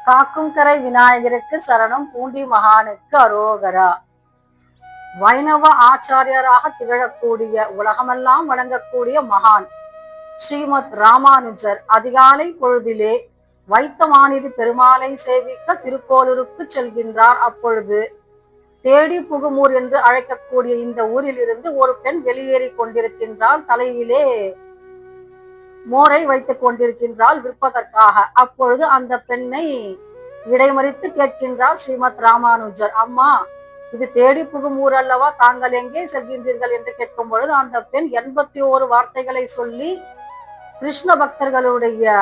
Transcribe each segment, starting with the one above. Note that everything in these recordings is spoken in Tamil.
காக்கும் கரை விநாயகருக்கு சரணம், பூண்டி மகானுக்கு அரோகரா. வைணவ ஆச்சாரியராக திகழக்கூடிய, உலகமெல்லாம் வணங்கக்கூடிய மகான் ஸ்ரீமத் ராமானுஜர் அதிகாலை பொழுதிலே வைத்தமாநிதி பெருமாளை சேவிக்க திருக்கோளூருக்கு செல்கின்றார். அப்பொழுது தேடி புகுமூர் என்று அழைக்கக்கூடிய இந்த ஊரில் இருந்து ஒரு பெண் வெளியேறி கொண்டிருக்கின்றாள். தலையிலே மோரை வைத்துக் கொண்டிருக்கின்றாள் விற்பதற்காக. அப்பொழுது அந்த பெண்ணை இடைமறித்து கேட்கின்றார் ஸ்ரீமத் ராமானுஜர், அம்மா, இது தேடி புகும் ஊர் அல்லவா, தாங்கள் எங்கே செல்கின்றீர்கள் என்று கேட்கும் பொழுது அந்த பெண் 81 வார்த்தைகளை சொல்லி கிருஷ்ண பக்தர்களுடைய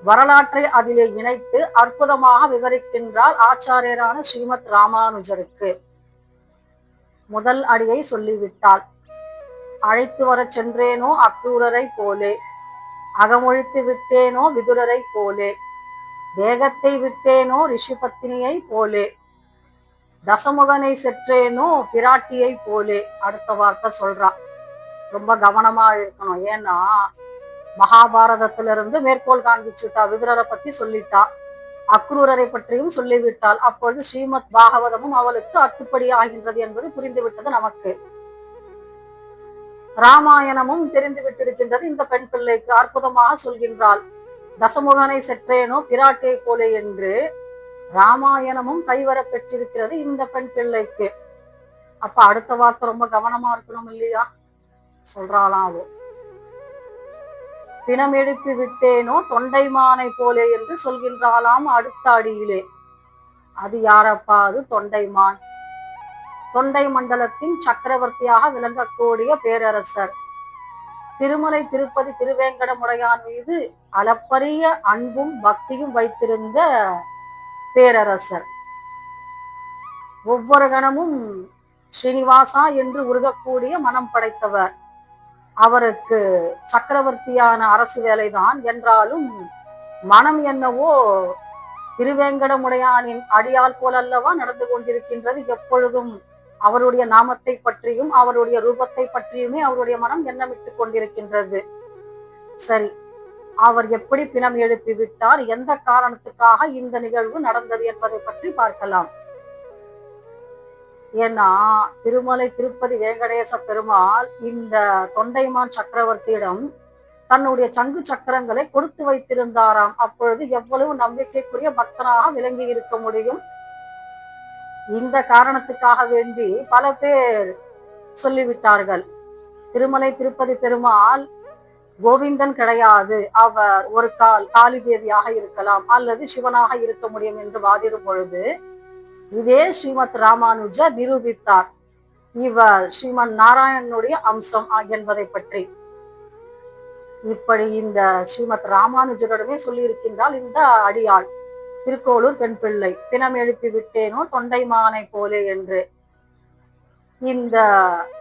வரலாற்றை அதிலே இணைத்து அற்புதமாக விவரிக்கின்றார் ஆச்சாரியரான ஸ்ரீமத் ராமானுஜருக்கு. முதல் அடியை சொல்லிவிட்டாள். அழைத்து வர சென்றேனோ அக்ரூரரை போலே, அகமொழித்து விட்டேனோ விதுரரை போலே, தேகத்தை விட்டேனோ ரிஷிபத்தினியை போலே, தசமுகனை செற்றேனோ பிராட்டியை போலே. அடுத்த வார்த்தை சொல்றா. ரொம்ப கவனமா இருக்கணும். ஏன்னா மகாபாரதத்திலிருந்து மேற்கோள் காண்பிச்சுட்டா. விதுரரை பத்தி சொல்லிட்டா, அக்ரூரரை பற்றியும் சொல்லிவிட்டாள். அப்பொழுது ஸ்ரீமத் பாகவதமும் அவளுக்கு அத்துப்படி ஆகின்றது என்பது புரிந்துவிட்டது நமக்கு. ராமாயணமும் தெரிந்து விட்டிருக்கின்றது இந்த பெண் பிள்ளைக்கு. அற்புதமாக சொல்கின்றாள், தசமுகனை செற்றேனோ பிராட்டியை போலே என்று ராமாயணமும் கைவர பெற்றிருக்கிறது இந்த பெண் பிள்ளைக்கு. அப்ப அடுத்த வார்த்தை ரொம்ப கவனமா இருக்கணும் இல்லையா? சொல்றாளாவோ, பிணம் எழுப்பி விட்டேனோ தொண்டைமானை போலே என்று சொல்கின்றாளாம் அடுத்த அடியிலே. அது யாரப்பா? அது தொண்டைமான். தொண்டை மண்டலத்தின் சக்கரவர்த்தியாக விளங்கக்கூடிய பேரரசர். திருமலை திருப்பதி திருவேங்கடமுடையான் மீது அளப்பரிய அன்பும் பக்தியும் வைத்திருந்த பேரரசர். ஒவ்வொரு கணமும் ஸ்ரீனிவாசா என்று உருகக்கூடிய மனம் படைத்தவர். அவருக்கு சக்கரவர்த்தியான அரசு வேலைதான் என்றாலும் மனம் என்னவோ திருவேங்கடமுடையானின் அடியால் போலல்லவா நடந்து கொண்டிருக்கின்றது. எப்பொழுதும் அவருடைய நாமத்தை பற்றியும் அவருடைய ரூபத்தை பற்றியுமே அவருடைய மனம் எண்ணமிட்டுக் கொண்டிருக்கின்றது. சரி, அவர் எப்படி பிணம் எழுப்பி விட்டார், எந்த காரணத்துக்காக இந்த நிகழ்வு நடந்தது என்பதை பற்றி பார்க்கலாம். ஏன்னா திருமலை திருப்பதி வேங்கடேச பெருமாள் இந்த தொண்டைமான் சக்கரவர்த்தியிடம் தன்னுடைய சங்கு சக்கரங்களை கொடுத்து வைத்திருந்தாராம். அப்பொழுது எவ்வளவு நம்பிக்கைக்குரிய பக்தனாக விளங்கி இருக்க முடியும்? இந்த காரணத்துக்காக வேண்டி பல பேர் சொல்லிவிட்டார்கள், திருமலை திருப்பதி பெருமாள் கோவிந்தன் கிடையாது, அவர் ஒரு காளி தேவியாக இருக்கலாம் அல்லது சிவனாக இருக்க முடியும் என்று வாதிடும் பொழுது இதே ஸ்ரீமத் ராமானுஜர் நிரூபித்தார் இவர் ஸ்ரீமன் நாராயணனுடைய அம்சம் என்பதை பற்றி. இப்படி இந்த ஸ்ரீமத் ராமானுஜரிடமே சொல்லி இருக்கின்றால் இந்த அடியாள் திருக்கோளூர் பெண் பிள்ளை. பிணம் எழுப்பி விட்டேனோ தொண்டைமானை போலே என்று. இந்த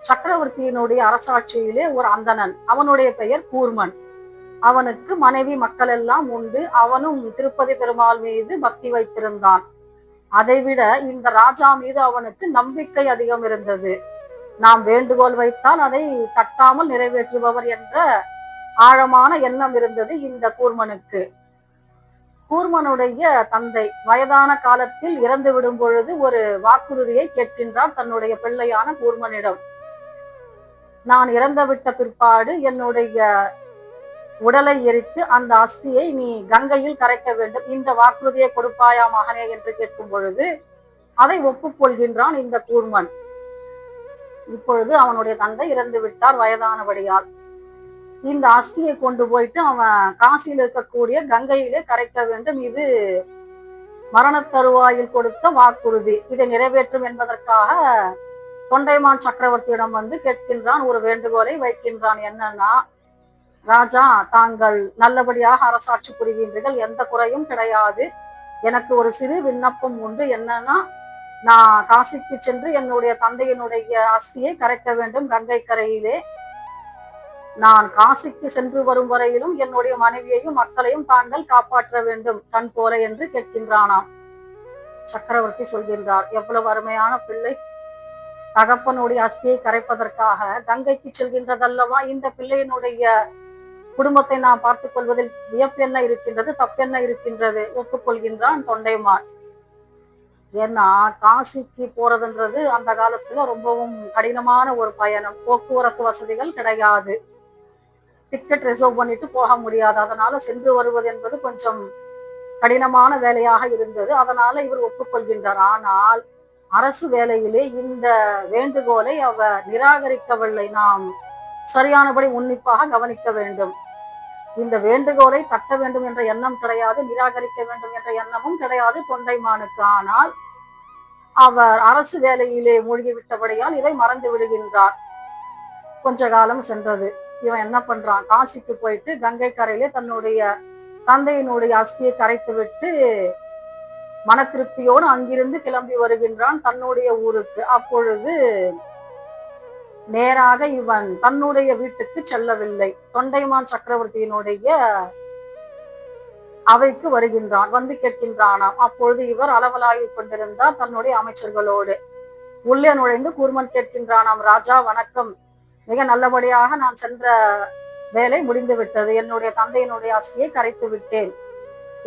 சக்கரவர்த்தியினுடைய அரசாட்சியிலே ஒரு அந்தணன், அவனுடைய பெயர் கூர்மன். அவனுக்கு மனைவி மக்கள் எல்லாம் உண்டு. அவனும் திருப்பதி பெருமாள் மீது பக்தி வைத்திருந்தான். அதைவிட இந்த ராஜா மீது அவனுக்கு நம்பிக்கை அதிகம் இருந்தது. நாம் வேண்டுகோள் வைத்தால் அதை தட்டாமல் நிறைவேற்றுபவர் என்ற ஆழமான எண்ணம் இருந்தது இந்த கூர்மனுக்கு. கூர்மனுடைய தந்தை வயதான காலத்தில் இறந்து விடும் பொழுது ஒரு வாக்குறுதியை கேட்கின்றார் தன்னுடைய பிள்ளையான கூர்மனிடம். நான் இறந்து விட்ட பிற்பாடு என்னுடைய உடலை எரித்து அந்த அஸ்தியை நீ கங்கையில் கரைக்க வேண்டும், இந்த வாக்குறுதியை கொடுப்பாயா மகனே என்று கேட்கும் பொழுது அதை ஒப்புக்கொள்கின்றான் இந்த கூர்மன். இப்பொழுது அவனுடைய தந்தை இறந்து விட்டார் வயதானபடியால். இந்த அஸ்தியை கொண்டு போயிட்டு அவன் காசியில் இருக்கக்கூடிய கங்கையிலே கரைக்க வேண்டும். இது மரண தருவாயில் கொடுத்த வாக்குறுதி. இதை நிறைவேற்றும் என்பதற்காக தொண்டைமான் சக்கரவர்த்தியிடம் வந்து கேட்கின்றான், ஒரு வேண்டுகோளை வைக்கின்றான். என்னன்னா, ராஜா, தாங்கள் நல்லபடியாக அரசாட்சி புரிகின்றீர்கள், எந்த குறையும் கிடையாது. எனக்கு ஒரு சிறு விண்ணப்பம் உண்டு. என்னன்னா, நான் காசிக்கு சென்று என்னுடைய தந்தையினுடைய அஸ்தியை கரைக்க வேண்டும் கங்கை கரையிலே. நான் காசிக்கு சென்று வரும் வரையிலும் என்னுடைய மனைவியையும் மக்களையும் தாங்கள் காப்பாற்ற வேண்டும் கண் போல என்று கேட்கின்றானாம். சக்கரவர்த்தி சொல்கின்றார், எவ்வளவு அருமையான பிள்ளை. தகப்பனுடைய அஸ்தியை கரைப்பதற்காக கங்கைக்கு செல்கின்றதல்லவா இந்த பிள்ளையினுடைய குடும்பத்தை நாம் பார்த்துக் கொள்வதில் வியப்பென்ன இருக்கின்றது, தப்பென்ன இருக்கின்றது? ஒப்புக்கொள்கின்றான் தொண்டைமான். ஏன்னா காசிக்கு போறதுன்றது அந்த காலத்துல ரொம்பவும் கடினமான ஒரு பயணம். போக்குவரத்து வசதிகள் கிடையாது. டிக்கெட் ரிசர்வ் பண்ணிட்டு போக முடியாது. அதனால சென்று வருவது என்பது கொஞ்சம் கடினமான வேலையாக இருந்தது. அதனால இவர் ஒப்புக்கொள்கின்றார். ஆனால் அரசு வேலையிலே இந்த வேண்டுகோளை அவர் நிராகரிக்கவில்லை. நாம் சரியானபடி உன்னிப்பாக கவனிக்க வேண்டும். இந்த வேண்டுகோளை தட்ட வேண்டும் என்ற எண்ணம் கிடையாது, நிராகரிக்க வேண்டும் என்ற எண்ணமும் கிடையாது தொண்டைமானுக்கு. ஆனால் அவர் அரசு வேலையிலே மூழ்கிவிட்டபடியால் இதை மறந்து விடுகின்றார். கொஞ்ச காலம் சென்றது. இவன் என்ன பண்றான், காசிக்கு போயிட்டு கங்கை கரையிலே தன்னுடைய தந்தையினுடைய அஸ்தியை கரைத்து விட்டு மன திருப்தியோடு அங்கிருந்து கிளம்பி வருகின்றான் தன்னுடைய ஊருக்கு. அப்பொழுது நேராக இவன் தன்னுடைய வீட்டுக்கு செல்லவில்லை, தொண்டைமான் சக்கரவர்த்தியினுடைய அவைக்கு வருகின்றான். வந்து கேட்கின்றானாம். அப்பொழுது இவர் அளவலாகிக் கொண்டிருந்தார் தன்னுடைய அமைச்சர்களோடு. உள்ளே நுழைந்து கூர்மன் கேட்கின்றானாம், ராஜா வணக்கம், மிக நல்லபடியாக நான் சென்ற வேலை முடிந்து விட்டது. என்னுடைய தந்தையினுடைய அஸ்தியை கரைத்து விட்டேன்.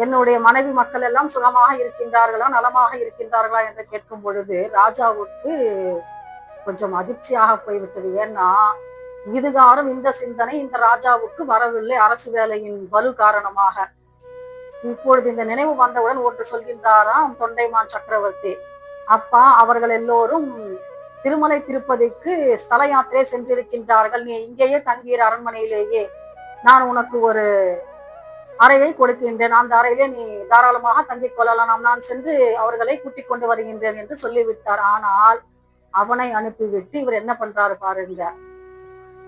என்னுடைய மனைவி மக்கள் எல்லாம் சுகமாக இருக்கின்றார்களா, நலமாக இருக்கின்றார்களா என்று கேட்கும் பொழுது ராஜாவுக்கு கொஞ்சம் அதிர்ச்சியாக போய்விட்டது. ஏன்னா இதுகாரம் இந்த சிந்தனை இந்த ராஜாவுக்கு வரவில்லை, அரசு வேலையின் வலு காரணமாக. இப்பொழுது இந்த நினைவு வந்தவுடன் ஒன்று சொல்கின்றாராம் தொண்டைமான் சக்கரவர்த்தி, அப்பா அவர்கள் எல்லோரும் திருமலை திருப்பதிக்கு ஸ்தல யாத்திரை சென்றிருக்கின்றார்கள். நீ இங்கேயே தங்கிற அரண்மனையிலேயே. நான் உனக்கு ஒரு அறையை கொடுக்கின்றேன். அந்த அறையிலே நீ தாராளமாக தங்கிக் கொள்ளலாம். நான் சென்று அவர்களை கூட்டிக் கொண்டு வருகின்றேன் என்று சொல்லிவிட்டார். ஆனால் அவனை அனுப்பிவிட்டு இவர் என்ன பண்றாரு பாருங்க,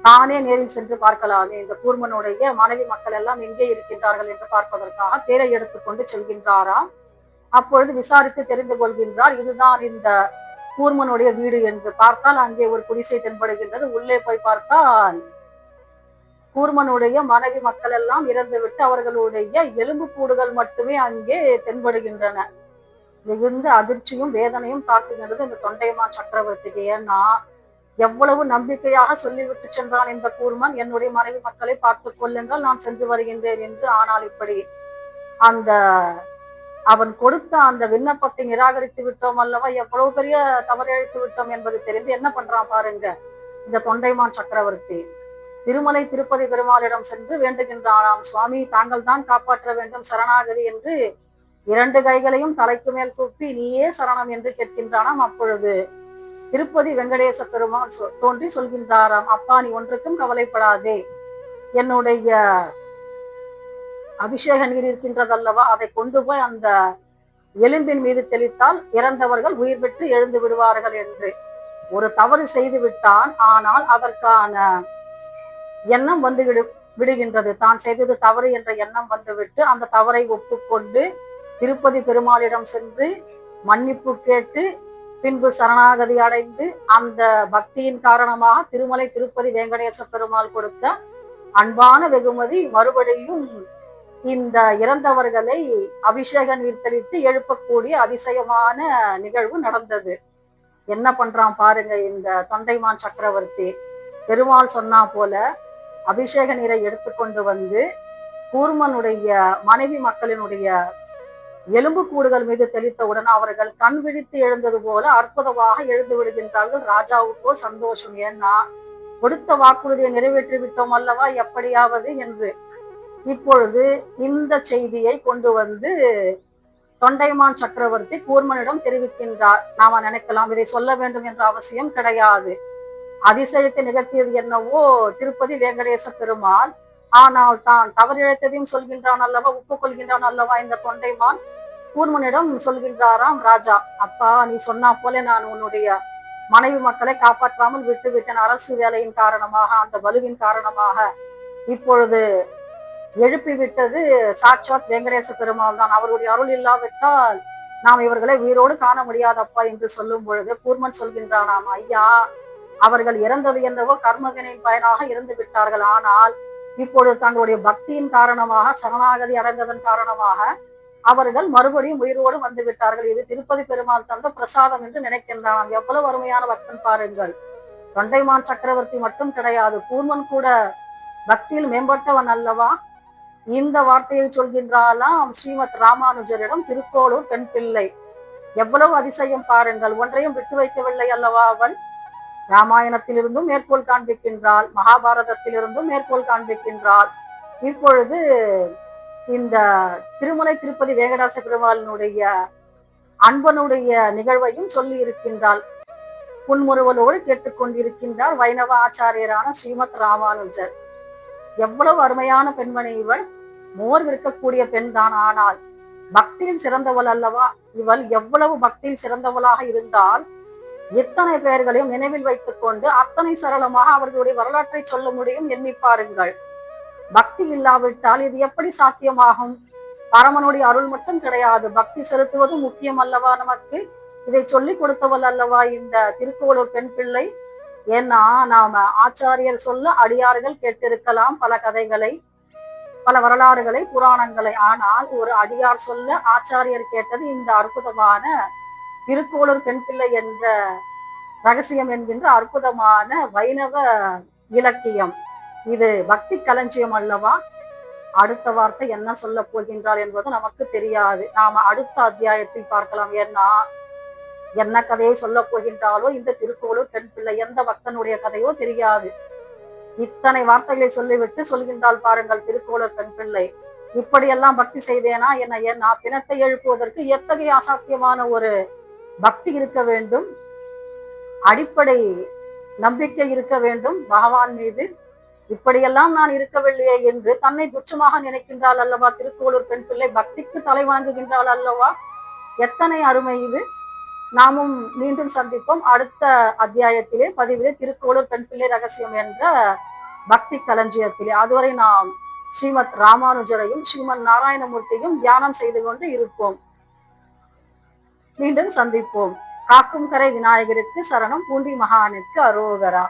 தானே நேரில் சென்று பார்க்கலாமே, இந்த கூர்மனுடைய மனைவி மக்கள் எல்லாம் எங்கே இருக்கின்றார்கள் என்று பார்ப்பதற்காக தேரை எடுத்துக்கொண்டு செல்கின்றாராம். அப்பொழுது விசாரித்து தெரிந்து கொள்கின்றார், இதுதான் இந்த கூர்மனுடைய வீடு என்று. பார்த்தால் அங்கே ஒரு குடிசை தென்படுகின்றது. உள்ளே போய் பார்த்தால் கூர்மனுடைய மனைவி மக்கள் எல்லாம் இறந்துவிட்டு அவர்களுடைய எலும்பு கூடுகள் மட்டுமே அங்கே தென்படுகின்றன. மிகுந்த அதிர்ச்சியும் வேதனையும் தாக்குகின்றது இந்த தொண்டைமான் சக்கரவர்த்திக்கு. ஏன்னா எவ்வளவு நம்பிக்கையாக சொல்லிவிட்டு சென்றான் இந்த கூர்மன், என்னுடைய மனைவி மக்களை பார்த்துக் கொள்ளுங்கள், நான் சென்று வருகின்றேன் என்று. ஆனால் இப்படி அந்த அவன் கொடுத்த அந்த விண்ணப்பத்தை நிராகரித்து விட்டோம் அல்லவா, எவ்வளவு பெரிய தவறிழைத்து விட்டோம் என்பது தெரிந்து என்ன பண்றான் பாருங்க இந்த தொண்டைமான் சக்கரவர்த்தி. திருமலை திருப்பதி பெருமாளிடம் சென்று வேண்டுகின்றானாம், சுவாமி தாங்கள் தான் காப்பாற்ற வேண்டும், சரணாகதி என்று 2 கைகளையும் தலைக்கு மேல் கூப்பி நீயே சரணம் என்று கேட்கின்றானாம். அப்பொழுது திருப்பதி வெங்கடேச பெருமாள் தோன்றி சொல்கின்றாராம், அப்பா நீ ஒன்றுக்கும் கவலைப்படாதே, என்னுடைய அபிஷேக நீர் இருக்கின்றதல்லவா, அதை கொண்டு போய் அந்த எலும்பின் மீது தெளித்தால் இறந்தவர்கள் உயிர் பெற்று எழுந்து விடுவார்கள் என்று. ஒரு தவறு செய்து விட்டான், ஆனால் அதற்கான எண்ணம் வந்து விடுகின்றது. தான் செய்தது தவறு என்ற எண்ணம் வந்துவிட்டு அந்த தவறை ஒப்புக்கொண்டு திருப்பதி பெருமாளிடம் சென்று மன்னிப்பு கேட்டு பின்பு சரணாகதி அடைந்து அந்த பக்தியின் காரணமாக திருமலை திருப்பதி வெங்கடேச பெருமாள் கொடுத்த அன்பான வெகுமதி மறுபடியும் இந்த இறந்தவர்களை அபிஷேக நீர் தெளித்து எழுப்பக்கூடிய அதிசயமான நிகழ்வு நடந்தது. என்ன பண்றான் பாருங்க இந்த தொண்டைமான் சக்கரவர்த்தி. பெருமாள் சொன்னா போல அபிஷேக நீரை எடுத்துக்கொண்டு வந்து கூர்மனுடைய மனைவி மக்களினுடைய எலும்பு கூடுகள் மீது தெளித்தவுடன் அவர்கள் கண் விழித்து எழுந்தது போல அற்புதமாக எழுந்து விடுகின்றார்கள். ராஜாவுக்கோ சந்தோஷம், ஏன்னா கொடுத்த வாக்குறுதியை நிறைவேற்றி விட்டோம் அல்லவா எப்படியாவது என்று. இப்பொழுது இந்த செய்தியை கொண்டு வந்து தொண்டைமான் சக்கரவர்த்தி கூர்மனிடம் தெரிவிக்கின்றார். நாம நினைக்கலாம் இதை சொல்ல வேண்டும் என்ற அவசியம் கிடையாது, அதிசயத்தை நிகழ்த்தியது என்னவோ திருப்பதி வெங்கடேச பெருமாள், ஆனால் தான் தவறிழைத்ததையும் சொல்கின்றான் அல்லவா, ஒப்புக்கொள்கின்றான் அல்லவா இந்த தொண்டைமான். கூர்மனிடம் சொல்கின்றாராம், ராஜா அப்பா நீ சொன்னா போல நான் உன்னுடைய மனைவி மக்களை காப்பாற்றாமல் விட்டு விட்டேன். அரசு வேலையின் காரணமாக, அந்த வலுவின் காரணமாக இப்பொழுது எழுப்பி விட்டது சாட்சாத் வெங்கடேச பெருமாள் தான். அவருடைய அருள் இல்லாவிட்டால் நாம் இவர்களை உயிரோடு காண முடியாதப்பா என்று சொல்லும் பொழுது கூர்மன் சொல்கின்றானாம், ஐயா அவர்கள் இறந்தது என்னவோ கர்மவினையின் பயனாக இறந்து விட்டார்கள். ஆனால் இப்பொழுது தங்களுடைய பக்தியின் காரணமாக சரணாகதி அடைந்ததன் காரணமாக அவர்கள் மறுபடியும் உயிரோடு வந்து விட்டார்கள். இது திருப்பதி பெருமாள் தந்த பிரசாதம் என்று நினைக்கின்றான். எவ்வளவு அருமையான பக்தன் பாருங்கள். தொண்டைமான் சக்கரவர்த்தி மட்டும் கிடையாது, கூர்மன் கூட பக்தியில் மேம்பட்டவன் அல்லவா? இந்த வார்த்தையை சொல்கின்றாலாம் ஸ்ரீமத் ராமானுஜரிடம் திருக்கோளூர் பெண் பிள்ளை. எவ்வளவு அதிசயம் பாருங்கள். ஒன்றையும் விட்டு வைக்கவில்லை அல்லவா அவள். ராமாயணத்திலிருந்தும் மேற்கோள் காண்பிக்கின்றாள், மகாபாரதத்திலிருந்தும் மேற்கோள் காண்பிக்கின்றாள். இப்பொழுது இந்த திருமலை திருப்பதி வேங்கடாச பெருமாளினுடைய அன்பனுடைய நிகழ்வையும் சொல்லி இருக்கின்றாள். புன்முறுவலோடு கேட்டுக்கொண்டிருக்கின்றார் வைணவ ஆச்சாரியரான ஸ்ரீமத் ராமானுஜர். எவ்வளவு அருமையான பெண்மணி இவள். மோர் விற்கக்கூடிய பெண் தான், ஆனால் பக்தியில் சிறந்தவள் அல்லவா இவள். எவ்வளவு பக்தியில் சிறந்தவளாக இருந்தால் எத்தனை பெயர்களையும் நினைவில் வைத்துக் கொண்டு அத்தனை சரளமாக அவர்களுடைய வரலாற்றை சொல்ல முடியும். எண்ணி பாருங்கள். பக்தி இல்லாவிட்டால் இது எப்படி சாத்தியமாகும்? பரமனுடைய அருள் மட்டும் கிடையாது, பக்தி செலுத்துவதும் முக்கியம் அல்லவா நமக்கு. இதை சொல்லிக் கொடுத்தவள் அல்லவா இந்த திருக்கோளூர் பெண் பிள்ளை. ஏன்னா நாம ஆச்சாரியர் சொல்ல அடியார்கள் கேட்டிருக்கலாம் பல கதைகளை, பல வரலாறுகளை, புராணங்களை. ஆனால் ஒரு அடியார் சொல்ல ஆச்சாரியர் கேட்டது இந்த அற்புதமான திருக்கோளூர் பெண் பிள்ளை என்ற ரகசியம் என்கின்ற அற்புதமான வைணவ இலக்கியம். இது பக்தி களஞ்சியம் அல்லவா. அடுத்த வார்த்தை என்ன சொல்ல போகின்றார் என்பது நமக்கு தெரியாது. நாம அடுத்த அத்தியாயத்தில் பார்க்கலாம். ஏன்னா என்ன கதையை சொல்ல போகின்றாலோ இந்த திருக்கோளூர் பெண் பிள்ளை, எந்த பக்தனுடைய கதையோ தெரியாது. இத்தனை வார்த்தைகளை சொல்லிவிட்டு சொல்கின்றால் பாருங்கள் திருக்கோளூர் பெண் பிள்ளை. இப்படியெல்லாம் பக்தி செய்தேனா என்ன? ஏன்னா பிணத்தை எழுப்புவதற்கு எத்தகைய அசாத்தியமான ஒரு பக்தி இருக்க வேண்டும், அடிப்படை நம்பிக்கை இருக்க வேண்டும் பகவான் மீது. இப்படியெல்லாம் நான் இருக்கவில்லையே என்று தன்னை துச்சமாக நினைக்கின்றாள் அல்லவா திருக்கோளூர் பெண் பிள்ளை. பக்திக்கு தலை வணங்குகின்றாள் அல்லவா. எத்தனை அருமை இது. நாமும் மீண்டும் சந்திப்போம் அடுத்த அத்தியாயத்திலே, பதிவிலே, திருக்கோளூர் பெண் பிள்ளை ரகசியம் என்ற பக்தி களஞ்சியத்திலே. அதுவரை நாம் ஸ்ரீமத் ராமானுஜரையும் ஸ்ரீமத் நாராயணமூர்த்தியும் தியானம் செய்து கொண்டு இருப்போம். மீண்டும் சந்திப்போம். காக்கும் கரை விநாயகருக்கு சரணம், பூண்டி மகானுக்கு அரோகரா.